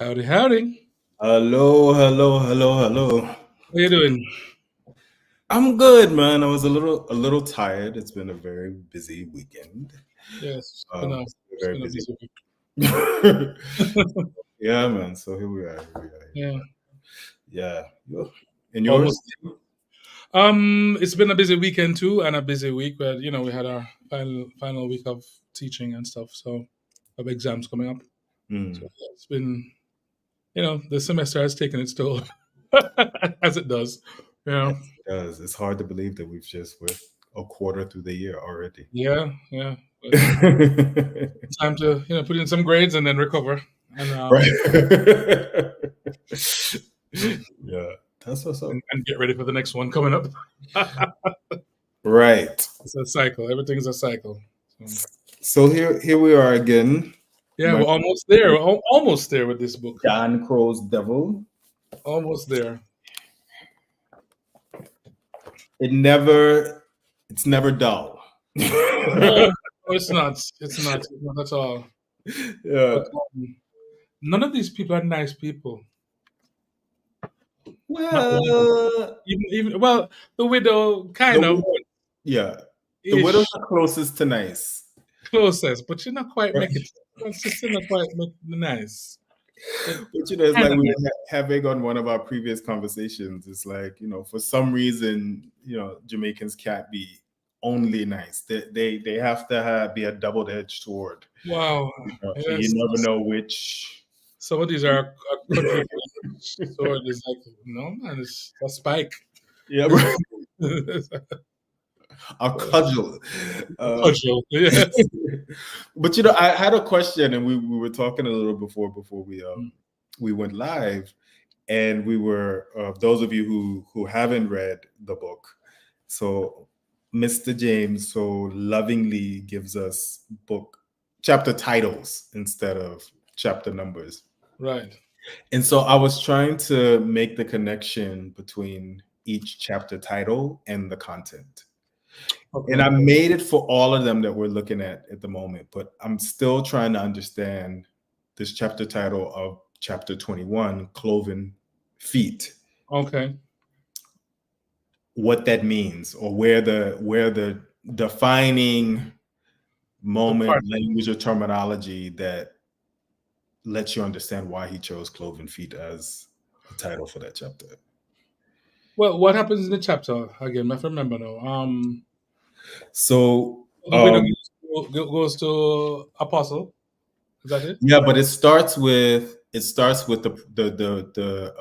Howdy, howdy. Hello, hello, hello, hello. How you doing? I'm good, man. I was a little tired. It's been a very busy weekend. Yes, Very it's been a busy. busy week. Yeah, man. So here we are. Yeah, Yeah. And yours? almost. It's been a busy weekend too, and a busy week. But we had our final week of teaching and stuff. So, of exams coming up. So Mm. yeah, it's been the semester has taken its toll, as it does. Yes, Yeah, it does. It's hard to believe that we're a quarter through the year already. yeah. But time to put in some grades and then recover and Right. Yeah. That's what's up. and get ready for the next one coming up. Right. It's a cycle. Everything's a cycle. So, So here we are again. yeah, My we're almost there. We're almost there with this book. John Crow's Devil. Almost there. It never it's never dull. No, it's not. It's not. It's not at all. Yeah. But none of these people are nice people. Not one of them. Well, Even well, the widow the kind of widow, yeah. The widow's ish the closest to nice. closest, but you're not quite make it. She's still not quite make it nice. But Which it's kind like of we nice. were having on one of our previous conversations. It's like, for some reason, Jamaicans can't be only nice. They have to be a double-edged sword. Wow. You Yes. never know which. Some of these are quadruple sword. Is like no man. It's a spike. Yeah, a cudgel. Cudgel. Yes. But I had a question, and we were talking a little before we went live, and we were those of you who haven't read the book. So Mr. James so lovingly gives us book chapter titles instead of chapter numbers. Right. And so I was trying to make the connection between each chapter title and the content. And I Okay. made it for all of them that we're looking at the moment, but I'm still trying to understand this chapter title of chapter 21, Cloven Feet, Okay. what that means, or where the defining The moment, part. language, or terminology that lets you understand why he chose Cloven Feet as the title for that chapter. Well, what happens in the chapter again? I have to remember now. So The widow goes to Apostle. Is that it? yeah, but it starts with the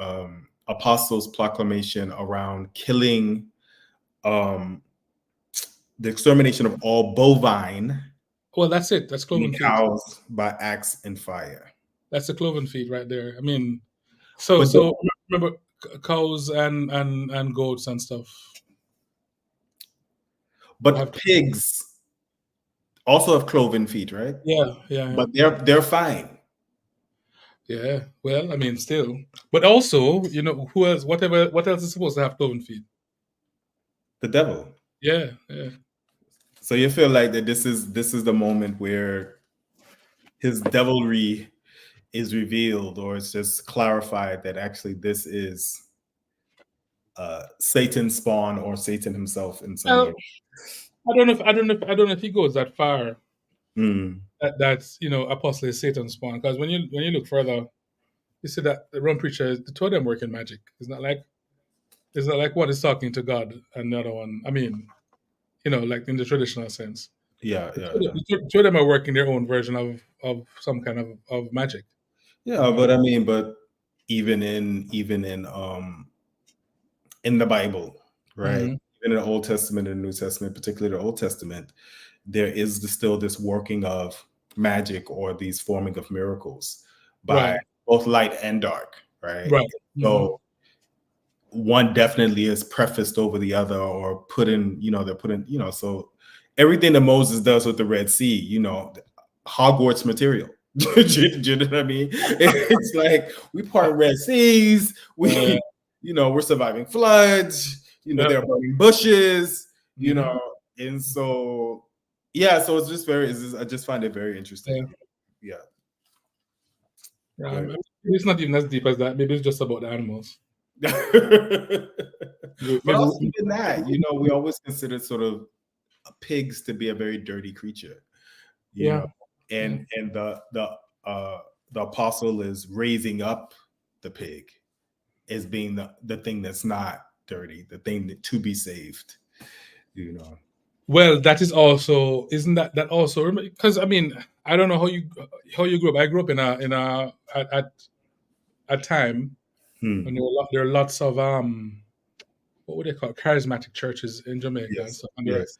apostles' proclamation around killing the extermination of all bovine Well, that's it. That's and cloven feet. cows by axe and fire. That's the cloven feet right there. I mean, so But so remember cows and goats and stuff. Have pigs also have cloven feet, right? yeah. But they're fine. Yeah. Well, I mean, still, but also, who else? What else is supposed to have cloven feet? The devil. Yeah. So you feel like that this is the moment where his devilry is revealed, or it's just clarified that actually this is Satan's spawn or Satan himself in some Well, way. I don't know if he goes that far. Mm. That's apostle is Satan's spawn, because when you look further, you see that the rum preacher, the two of them work in magic. It's not like one is talking to God and the other one. I mean, like in the traditional sense. Yeah, The yeah, two, yeah. the two of them are working their own version of some kind of magic. Yeah, but I mean, but even in the Bible, right? Mhm. Even in the Old Testament and New Testament, particularly the Old Testament, there is still this working of magic or these forming of miracles by Right. both light and dark, right? Right. Mhm. So one definitely is prefaced over the other, or they're put in, so everything that Moses does with the Red Sea, Hogwarts material. Do you know what I mean? It's like we part Red Seas, Yeah. we're surviving floods, Yeah. they're burning bushes, Mhm. and so yeah, so I just find it very interesting. Yeah. Yeah. Yeah. Very. It's not even as deep as that. Maybe it's just about the animals. But also Maybe even that, we always considered sort of pigs to be a very dirty creature, yeah. and the apostle is raising up the pig as being the thing that's not dirty, the thing to be saved, Well, that is also, isn't that also, because I mean, I don't know how you grew up. I grew up at a time when there are lots of what would they call it? Charismatic churches in Jamaica and Yes, stuff, yes,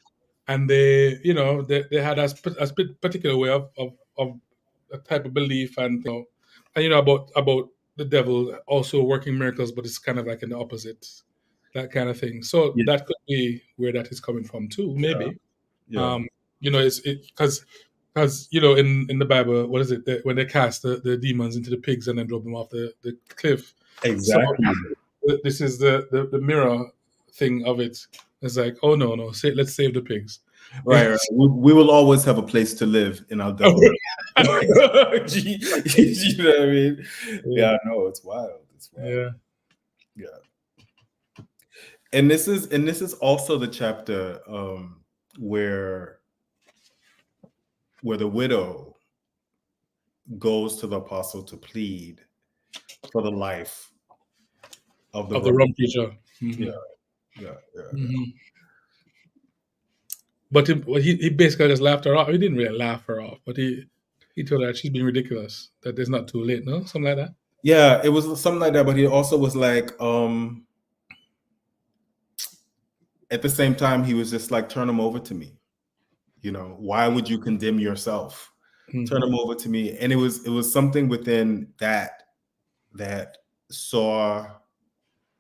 and they they had a particular way of a type of belief, and about the devil also working miracles, but it's kind of like in the opposite, that kind of thing. So yeah, that could be where that is coming from too, maybe. yeah, It's because in the Bible, what is it, when they cast the demons into the pigs and then drop them off the cliff. So exactly. this is the mirror thing of it. It's like, oh no, let's save the pigs. Right, right. We will always have a place to live in our devil. You know what I mean? Yeah, no, it's wild. It's wild. Yeah. And this is also the chapter where the widow goes to the apostle to plead for the life of the rum preacher. Yeah. But he basically just laughed her off. He didn't really laugh her off, but he told her she's being ridiculous, that it's not too late, no? Something like that. Yeah, it was something like that, but he also was like, at the same time, he was just like, turn him over to me. Why would you condemn yourself? Turn him over to me. And it was something within that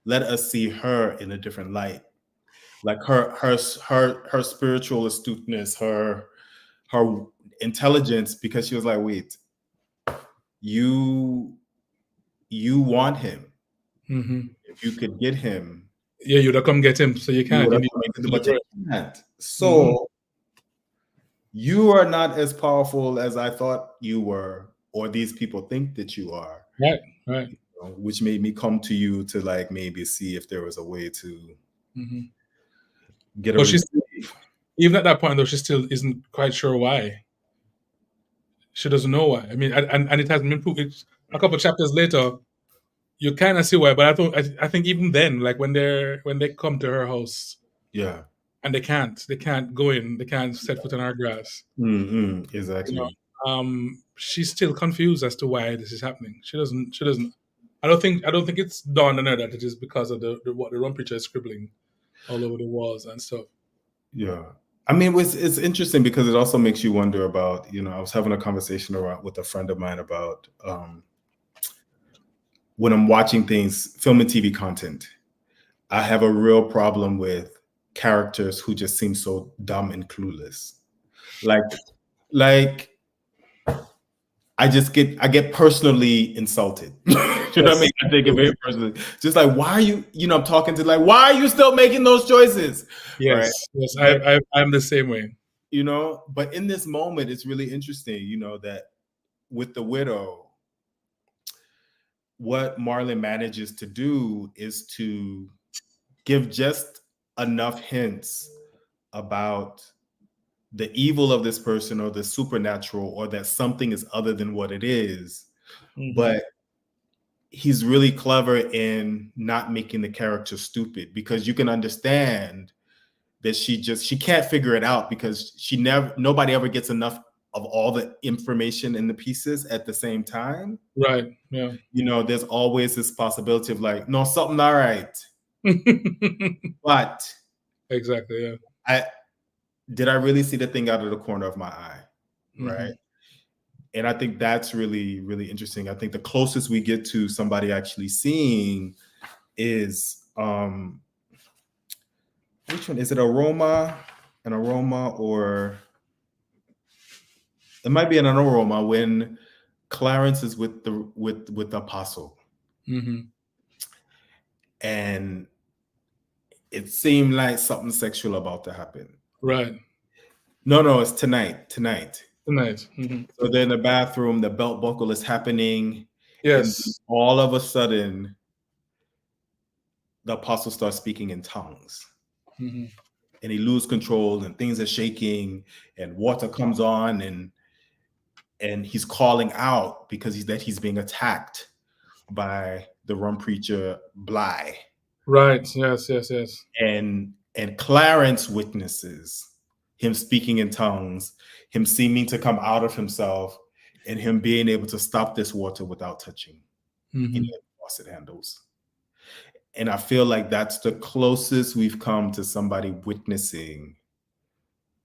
let us see her in a different light. Like her spiritual astuteness, her intelligence, because she was like, wait, you want him. If you could get him, yeah, you'd have come get him. So you can't. But you can't. So you are not as powerful as I thought you were, or these people think that you are. Right. Which made me come to you to like maybe see if there was a way to get her. But even at that point, though, she still isn't quite sure why. She doesn't know why. I mean, and it hasn't been proved. It's a couple of chapters later, you kind of see why. But I think even then, like when they come to her house, yeah, and they can't go in, they can't set foot on her grass. Exactly. She's still confused as to why this is happening. She doesn't. I don't think it's dawned on her that it is because of what the rum preacher is scribbling all over the walls and stuff. Yeah. I mean, it's interesting because it also makes you wonder about, I was having a conversation with a friend of mine about when I'm watching things, film and TV content, I have a real problem with characters who just seem so dumb and clueless. Like I get personally insulted. You know what I mean? I take it very personally. Just like, why are you, I'm talking to like, why are you still making those choices? Yes, right? Yes, I'm the same way. But in this moment, it's really interesting, that with the widow, what Marlon manages to do is to give just enough hints about the evil of this person or the supernatural or that something is other than what it is. But he's really clever in not making the character stupid, because you can understand that she can't figure it out because nobody ever gets enough of all the information and the pieces at the same time. Right. Yeah. There's always this possibility of like, no, something all right. But exactly. Yeah. Did I really see the thing out of the corner of my eye? Right. And I think that's really, really interesting. I think the closest we get to somebody actually seeing is which one is it? An aroma, or it might be an aroma when Clarence is with the apostle, and it seemed like something sexual about to happen. Right. No, it's tonight. Tonight. So they're in the bathroom. The belt buckle is happening, And Yes. all of a sudden, the apostle starts speaking in tongues. Mm-hmm. And he loses control, and things are shaking, and water comes on, and he's calling out because he's being attacked by the rum preacher Bly. Right. Yes. Yes. Yes. And Clarence witnesses him speaking in tongues, him seeming to come out of himself, and him being able to stop this water without touching Mm-hmm. any of the faucet handles. And I feel like that's the closest we've come to somebody witnessing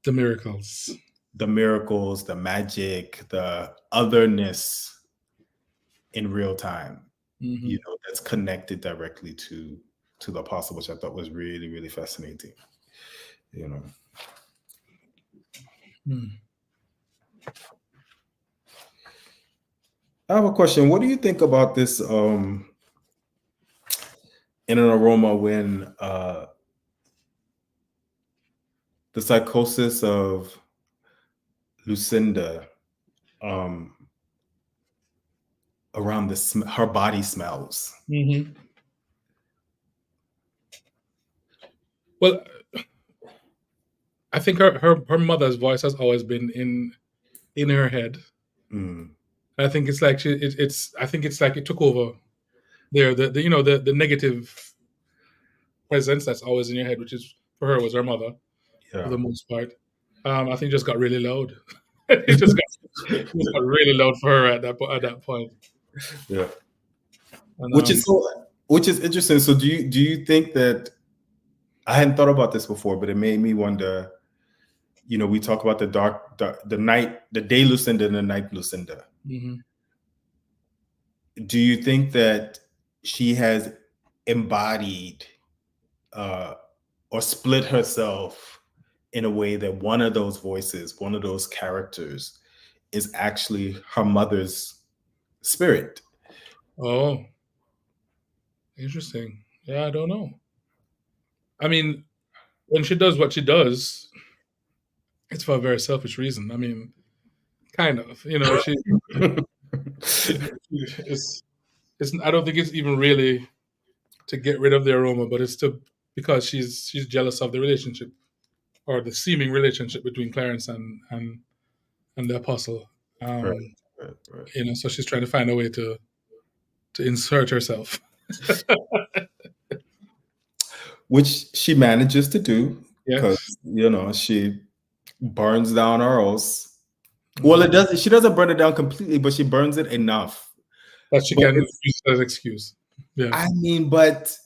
The miracles. the miracles, the magic, the otherness in real time. Mm-hmm. That's connected directly to the apostle, which I thought was really, really fascinating. Mm. I have a question. What do you think about this in an aroma when the psychosis of Lucinda around her body smells? Mm-hmm. Well, I think her mother's voice has always been in her head. Mm. I think it's like I think it's like it took over there. The negative presence that's always in your head, which is for her was her mother for Yeah. the most part. I think it just got really loud. it just got really loud for her at that point. Yeah. And, Which is interesting. So do you think that, I hadn't thought about this before, but it made me wonder, we talk about the day Lucinda and the night Lucinda. mm-hmm. Do you think that she has embodied or split herself in a way that one of those voices, one of those characters, is actually her mother's spirit? Oh, interesting. Yeah, I don't know. I mean, when she does what she does, it's for a very selfish reason. I mean, kind of. It's. I don't think it's even really to get rid of the aroma, but it's because she's jealous of the relationship or the seeming relationship between Clarence and the apostle. Right, right. So she's trying to find a way to insert herself. Which she manages to do, because Yes. she burns down Earls. Well, she doesn't burn it down completely, but she burns it enough That she but can use it as an excuse. Yeah. I mean, but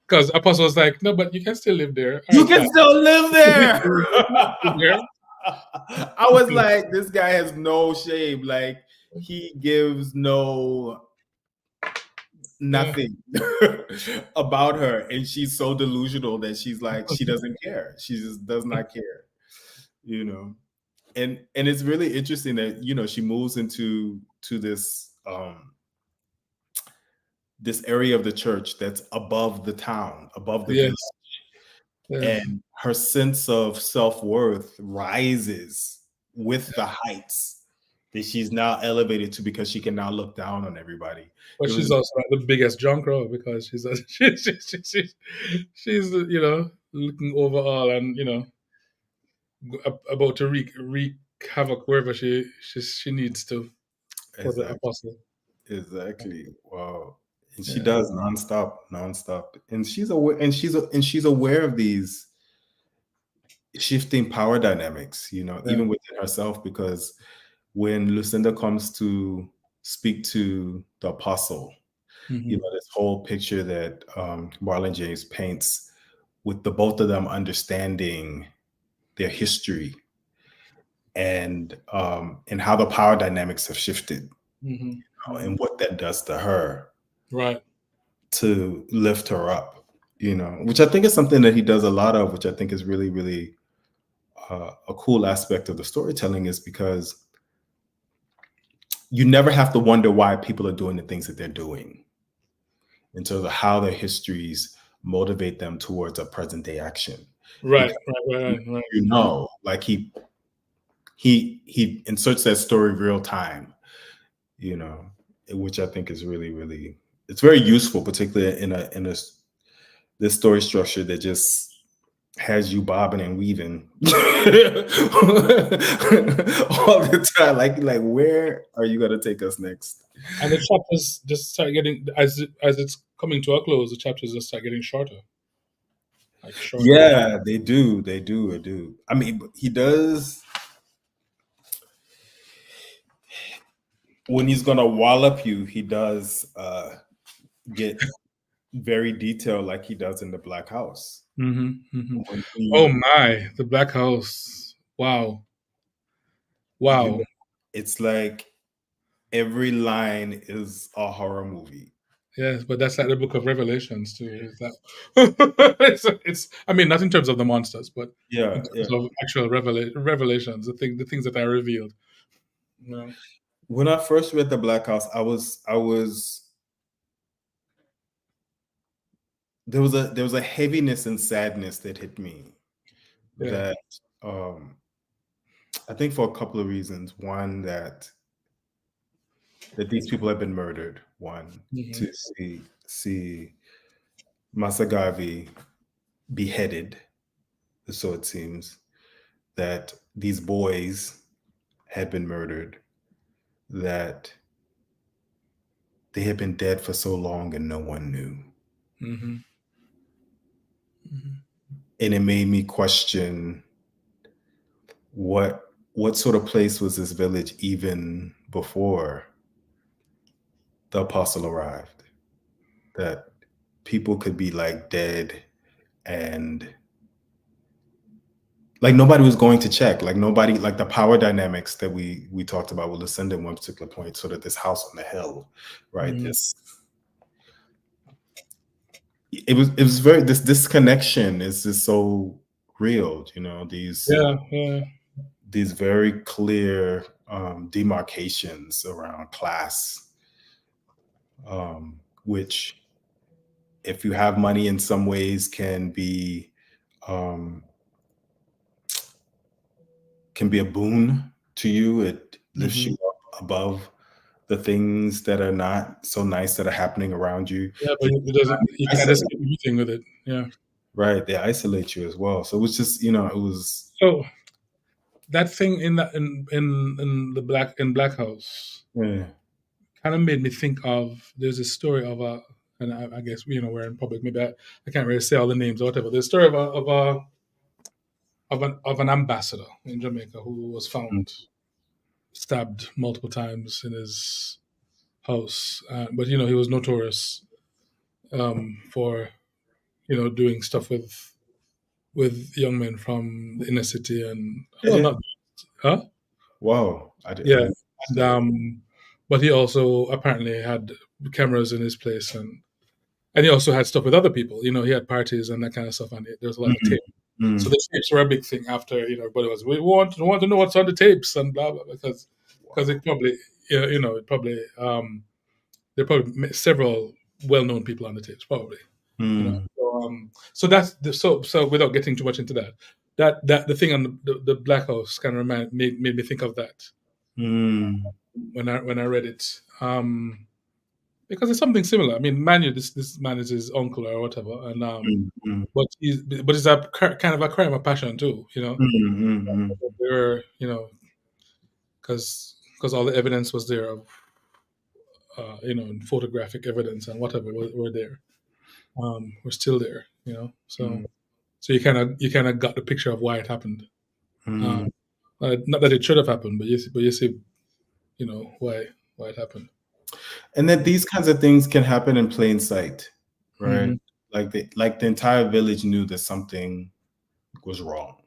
Because apostle was like, no, but you can still live there. you can still live there. Yeah. I was like, this guy has no shame. Like, he gives nothing about her, and she's so delusional that she's like, she doesn't care. She just does not care, and it's really interesting that she moves into this this area of the church that's above the town, above the village. Yes. And her sense of self-worth rises with the heights that she's now elevated to, because she can now look down on everybody. But she's also the biggest junk crow, because she's looking over all and about to wreak havoc wherever she needs to for the apostle. Exactly. Wow. And she does nonstop, and she's aware of these shifting power dynamics, even within herself, because when Lucinda comes to speak to the apostle, this whole picture that Marlon James paints with the both of them understanding their history and how the power dynamics have shifted, and what that does to her, right, to lift her up, which I think is something that he does a lot of, which I think is really, really a cool aspect of the storytelling, is because you never have to wonder why people are doing the things that they're doing, in terms of how their histories motivate them towards a present day action. Right. Like he inserts that story real time, which I think is really, really, it's very useful, particularly in a this story structure that just has you bobbing and weaving all the time. Like where are you gonna take us next? And the chapters just start getting, as it's coming to a close, the chapters just start getting shorter, like shorter. Yeah, they do. They do. They do. I mean, he does when he's gonna wallop you. He does get very detailed, like he does in the Black House. When Oh he, my, the Black House! Wow, you know, wow. it's like every line is a horror movie. Yes, but that's like the Book of Revelations too. Is that it's? I mean, not in terms of the monsters, but in Yeah, yeah. terms of actual revelations, the things that are revealed. You know? When I first read the Black House, I was there was a heaviness and sadness that hit me Yeah. that um I think for a couple of reasons. One, that these people have been murdered. One, Hmm. to see Masagavi beheaded, so it seems, that these boys had been murdered, that they had been dead for so long and no one knew. Hmm. Hmm. And it made me question what sort of place was this village even before the apostle arrived, that people could be like dead and like nobody was going to check, like nobody, like the power dynamics that we talked about with Lucinda in one particular point, sort of this house on the hill, right? Hmm. This it was very, this connection is just so real, Yeah, yeah. these very clear demarcations around class, which, if you have money, in some ways um, can be a boon to you. It lifts you Hmm. up above the things that are not so nice that are happening around you. Yeah, but They it doesn't. You can't isolate, escape everything with it. Yeah. right? They isolate you as well. So it was just, it was, So that thing in that in the Black House yeah. kind of made me think of, there's a story of a, and I guess we're in public, maybe I can't really say all the names or whatever. There's a story of an ambassador in Jamaica who was Mm, found stabbed multiple times in his house, but he was notorious for doing stuff with young men from the inner city, and Did well, it? not, huh? Whoa, I Yeah, didn't and know that. but he also apparently had cameras in his place, and he also had stuff with other people. He had parties and that kind of stuff, and there was a lot of Mm, tape. So mm, the tapes were a big thing after, everybody was, we want to know what's on the tapes and blah blah, because wow. it probably, it probably, there are probably several well-known people on the tapes, probably. Mm, So that's so without getting too much into that the thing on the Black House kind of made me think of that mm, when I read it. Because it's something similar. I mean, Manu, this man is his uncle or whatever, and mm, mm, but it's a kind of a crime of passion too. mm, mm, mm, There, because all the evidence was there of, and photographic evidence and whatever were there, were still there. So mm, you kind of got the picture of why it happened. Um, mm. not that it should have happened, but you see, why it happened. And that these kinds of things can happen in plain sight, right? Hmm. Like the entire village knew that something was wrong,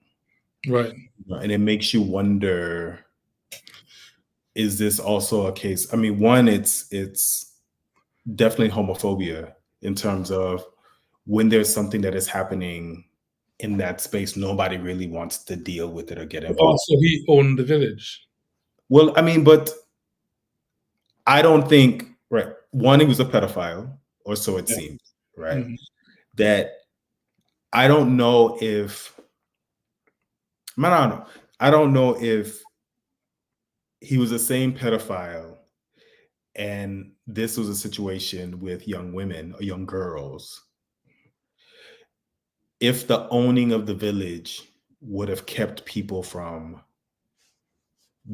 Right. and it makes you wonder: is this also a case? I mean, one, it's definitely homophobia in terms of when there's something that is happening in that space, nobody really wants to deal with it or get But involved. also, he owned the village. Well, I mean, but I don't think, right. One, he was a pedophile, or so it Yeah. seems, right? Hmm. That I don't know if I don't know. I don't know if he was the same pedophile and this was a situation with young women or young girls. If the owning of the village would have kept people from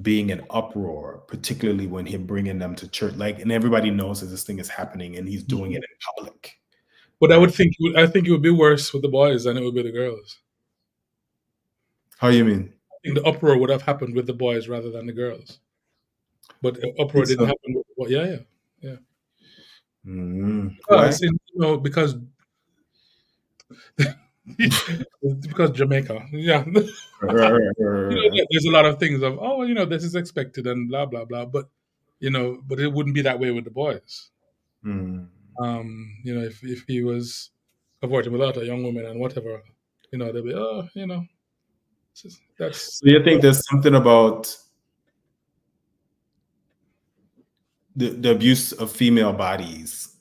being in uproar, particularly when him bringing them to church, like, and everybody knows that this thing is happening and he's doing it in public, But right? I think it would be worse with the boys than it would be the girls. How you mean? I think the uproar would have happened with the boys rather than the girls. But the uproar Think didn't so? happen with the boys. Yeah, yeah. Why? Because because Jamaica. Yeah. There's a lot of things of, oh, this is expected and blah blah blah. But but it wouldn't be that way with the boys. Mm. If he was cavorting without a young woman and whatever, they'll be, that's So you think there's something about the abuse of female bodies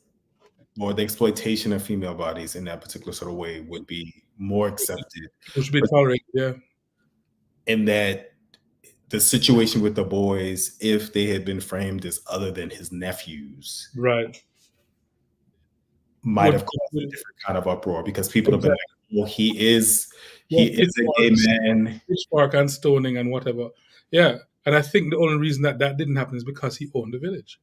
or the exploitation of female bodies in that particular sort of way would be more accepted, it should be tolerated. Yeah. in that the situation with the boys, if they had been framed as other than his nephews, Right. might have caused a different kind of uproar, because people have been like, well, he is a gay man. Pitchfork and stoning and whatever. Yeah. And I think the only reason that didn't happen is because he owned the village.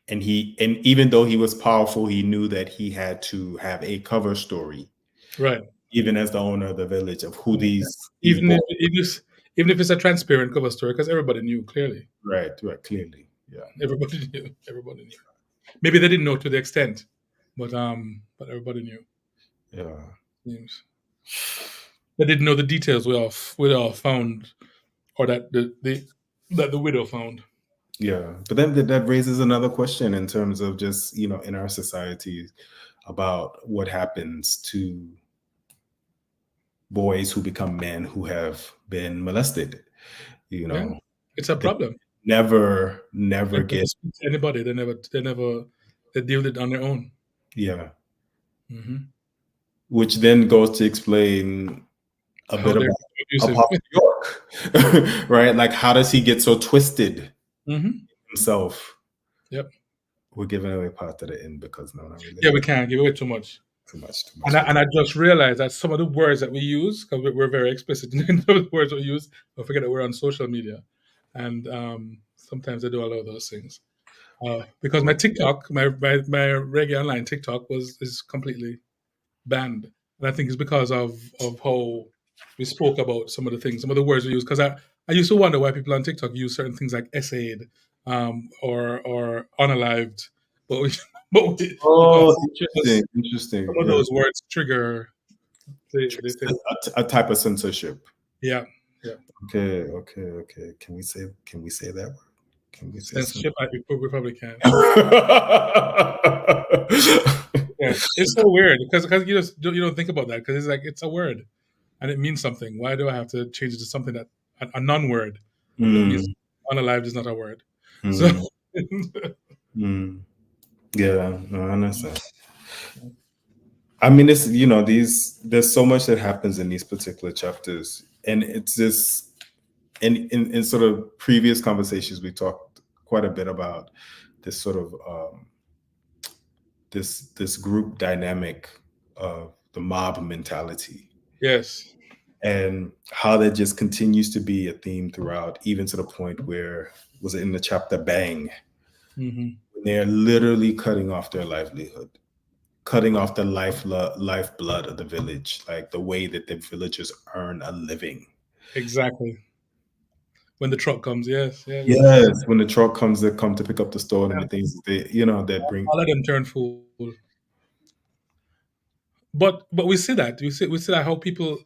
And even though he was powerful, he knew that he had to have a cover story, right? Even as the owner of the village, of who these even if it's a transparent cover story, because everybody knew clearly. Right, clearly, yeah. Everybody knew. Maybe they didn't know to the extent, but everybody knew. Yeah. They didn't know the details we all found, or that the widow found. Yeah, but then that raises another question in terms of just, in our society, about what happens to boys who become men who have been molested. Yeah, it's a problem. Never get anybody. They deal with it on their own. Yeah. Mm-hmm. Which then goes to explain a bit about Apostle York, right? Like, how does he get so twisted himself? Yep. We're giving away part of the end because no, not really. Yeah, we can't give away too much. Too much. And I just realized that some of the words that we use, because we're very explicit in the words we use, don't forget that we're on social media, and sometimes I do a lot of those things. Because my TikTok, my Reggae Online TikTok is completely banned, and I think it's because of how we spoke about some of the things, some of the words we use. Because I used to wonder why people on TikTok use certain things like essayed or unalived, interesting. Some of those words trigger a type of censorship. Yeah. Okay. Can we say that word? Can we say censorship? We probably can. Yeah, it's so weird because you don't think about that, because it's like, it's a word and it means something. Why do I have to change it to something that a non-word that means unalived is not a word? So yeah, no, I understand. I mean, it's there's so much that happens in these particular chapters, and it's this. In sort of previous conversations, we talked quite a bit about this sort of this group dynamic of the mob mentality. Yes. And how that just continues to be a theme throughout, even to the point where, was it in the chapter Bang? Mm-hmm. They're literally cutting off their livelihood, cutting off the lifeblood of the village, like the way that the villagers earn a living. Exactly. When the truck comes, yes. When the truck comes, they come to pick up the store and the things that bring. I'll let them turn fool. But we see that we see that how people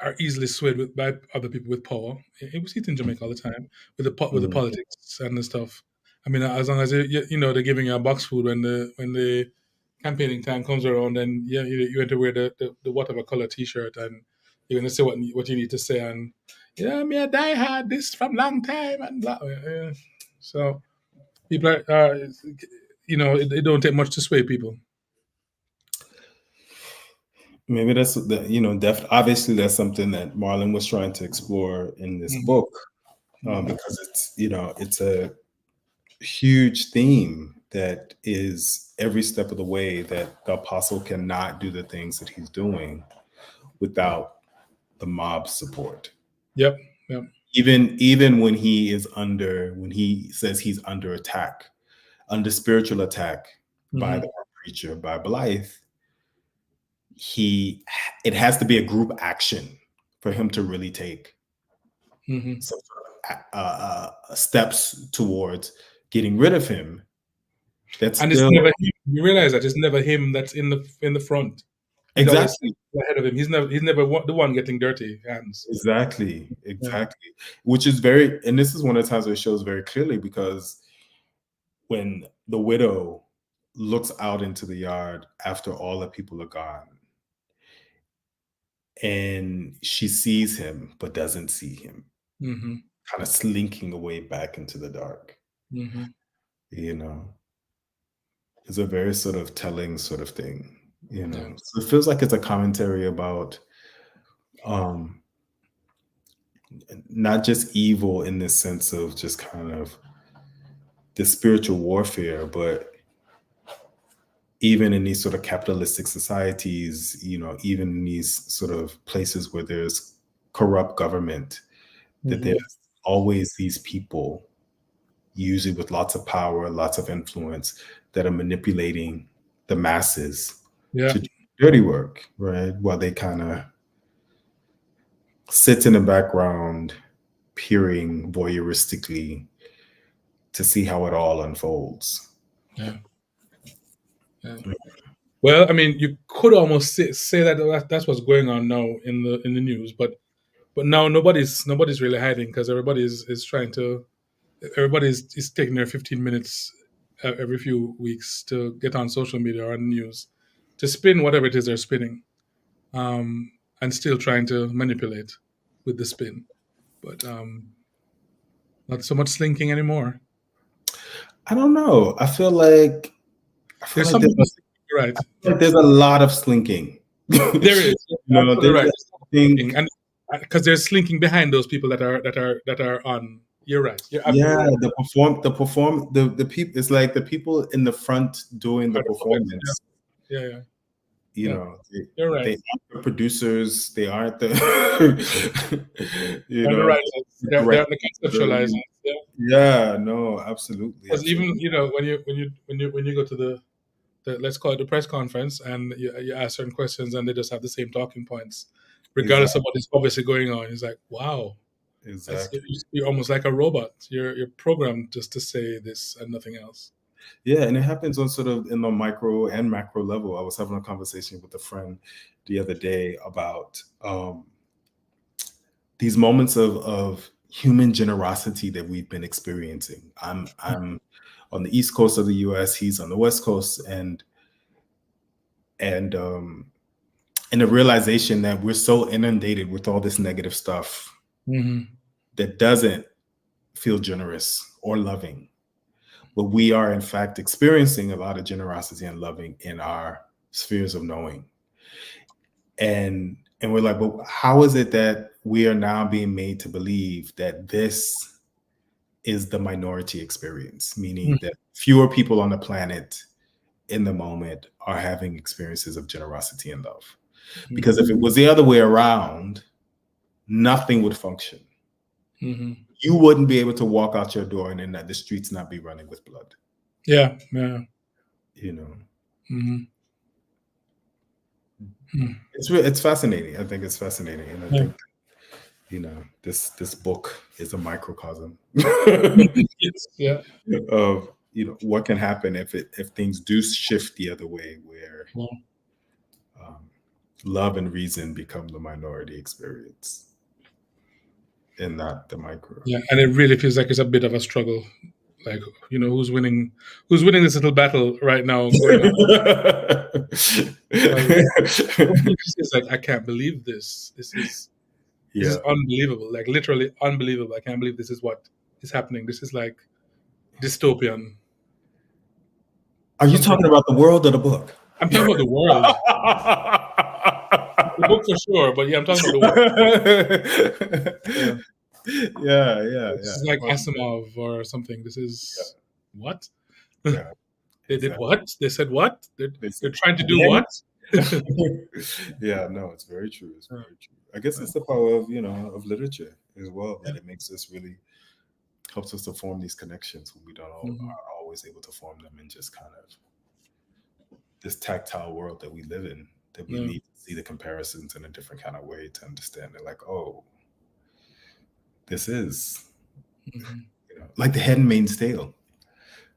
are easily swayed by other people with power. We see it in Jamaica all the time with the politics and the stuff. I mean, as long as they're giving you a box food when the campaigning time comes around, then you have to wear the whatever color T-shirt, and you're going to say what you need to say, and me a die hard this from long time and blah. So people are it don't take much to sway people. Maybe that's obviously that's something that Marlon was trying to explore in this book. because it's a huge theme that is every step of the way that the apostle cannot do the things that he's doing without the mob support. Yep. Yep. Even when he says he's under attack, under spiritual attack by the preacher, by Blythe, it has to be a group action for him to really take some sort of steps towards getting rid of him. It's never him. You realize that it's never him that's in the front. He's exactly ahead of him. He's never the one getting dirty hands. Exactly. Yeah. Which is and this is one of the times where it shows very clearly, because when the widow looks out into the yard after all the people are gone, and she sees him but doesn't see him, kind of slinking away back into the dark. It's a very sort of telling sort of thing. So it feels like it's a commentary about not just evil in this sense of just kind of the spiritual warfare, but even in these sort of capitalistic societies, even in these sort of places where there's corrupt government, that there's always these people, usually with lots of power, lots of influence, that are manipulating the masses to do dirty work, right? While they kind of sit in the background, peering voyeuristically to see how it all unfolds. Yeah. Well, I mean, you could almost say that that's what's going on now in the news, but now nobody's really hiding, because everybody is trying to. Everybody is taking their 15 minutes every few weeks to get on social media or on the news to spin whatever it is they're spinning, and still trying to manipulate with the spin, but not so much slinking anymore. I don't know. I feel like there's something right. There's a lot of slinking. There is. Right. And because there's slinking behind those people that are on. You're right. You're right. The people. It's like the people in the front doing the performance. Yeah. You're right. They aren't the producers. They aren't the. the writers. They're the conceptualizers. Yeah. No. Absolutely. Because even when you go to the let's call it the press conference, and you ask certain questions, and they just have the same talking points, regardless of what is obviously going on. It's like, wow. Exactly. You're almost like a robot. You're programmed just to say this and nothing else. Yeah, and it happens on sort of in the micro and macro level. I was having a conversation with a friend the other day about these moments of human generosity that we've been experiencing. I'm on the East Coast of the U.S. He's on the West Coast, and the realization that we're so inundated with all this negative stuff that doesn't feel generous or loving, but we are in fact experiencing a lot of generosity and loving in our spheres of knowing. And we're like, but how is it that we are now being made to believe that this is the minority experience, meaning that fewer people on the planet in the moment are having experiences of generosity and love? Because if it was the other way around, nothing would function. You wouldn't be able to walk out your door and then the streets not be running with blood. Yeah. It's fascinating. I think it's fascinating, and I think this book is a microcosm of what can happen if things do shift the other way, where love and reason become the minority experience and not the micro. Yeah, and it really feels like it's a bit of a struggle. Like, who's winning this little battle right now going on? It's like, I can't believe this. This is unbelievable. Like, literally unbelievable. I can't believe this is what is happening. This is like dystopian. Are you talking about the world or the book? I'm talking about the world. The book for sure, but yeah, I'm talking about the world. Yeah. This is like Asimov or something. This is what? Yeah, They did exactly. what? They said what? They They're said trying to do again. what? Yeah, no, it's very true. It's Uh, very true. I guess it's the power of of literature as well, that it makes us really helps us to form these connections when we don't mhm. are always able to form them in just kind of this tactile world that we live in, that we Yeah. need to see the comparisons in a different kind of way to understand it. Like, oh, this is Mhm. like the Handmaid's Tale.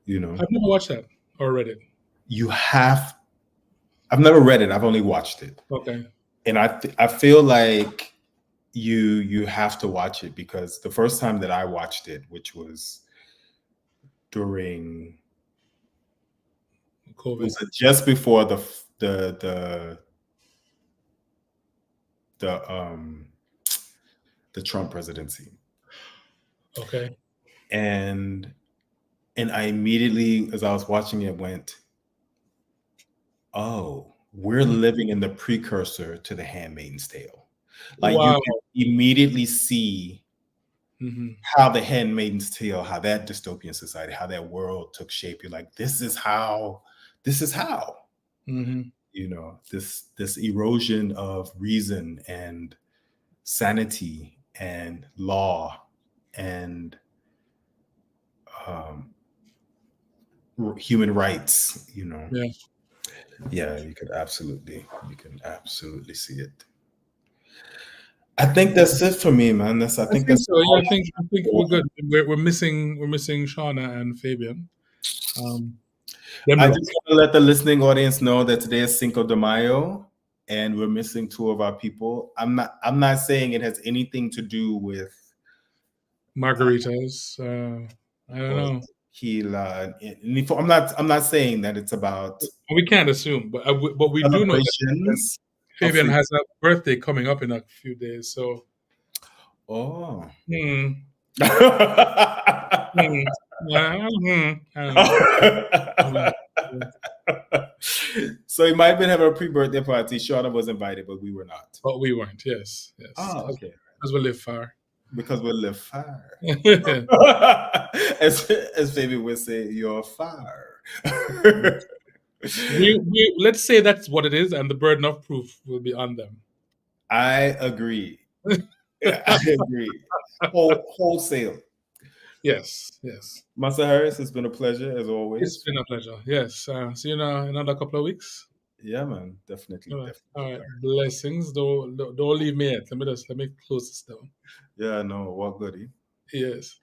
You know, I've never watched that or read it. you have. I've never read it. I've only watched it, Okay. and I feel like you have to watch it, because the first time that I watched it, which was during, it COVID. was just before the the um the Trump presidency, Okay. and I immediately, as I was watching it, went, oh, we're Mm. living in the precursor to the Handmaid's Tale. Like, you Wow. can immediately see Hmm. how the Handmaid's Tale, how that dystopian society, how that world took shape. You're like, this is how, Hmm. this erosion of reason and sanity and law and um, human rights. Yeah. Yeah, you can absolutely see it. I think that's it for me, man. I I think think that's so. Yeah, I think we're all. good. We're missing Shauna and Fabian. Um, them I just lot. want to let the listening audience know that today is Cinco de Mayo, and we're missing two of our people. I'm not saying it has anything to do with Margaritas. I don't or know. tequila. I'm not saying that it's about We can't assume, but we do know that celebrations of Fabian freedom. has a birthday coming up in a few days. So, Oh. hmm, hmm, I don't know. Hmm, yeah. So he might have been having a pre-birthday party. Shauna was invited, but we were not. But we weren't. Yes, yes, Oh, okay. because we live far. Because we live fire. we, As Fabian would say, you're fire. let's say that's what it is, and the burden of proof will be on them. I agree. Yeah, I agree. Wholesale. Yes, yes. Master Harris, it's been a pleasure as It's always. been a pleasure. Yes. See you in another couple of weeks. Yeah, man. Definitely, All right. All definitely. right. Blessings. Don't leave me yet. Let me close this down. Yeah, no, what goodie. Yes.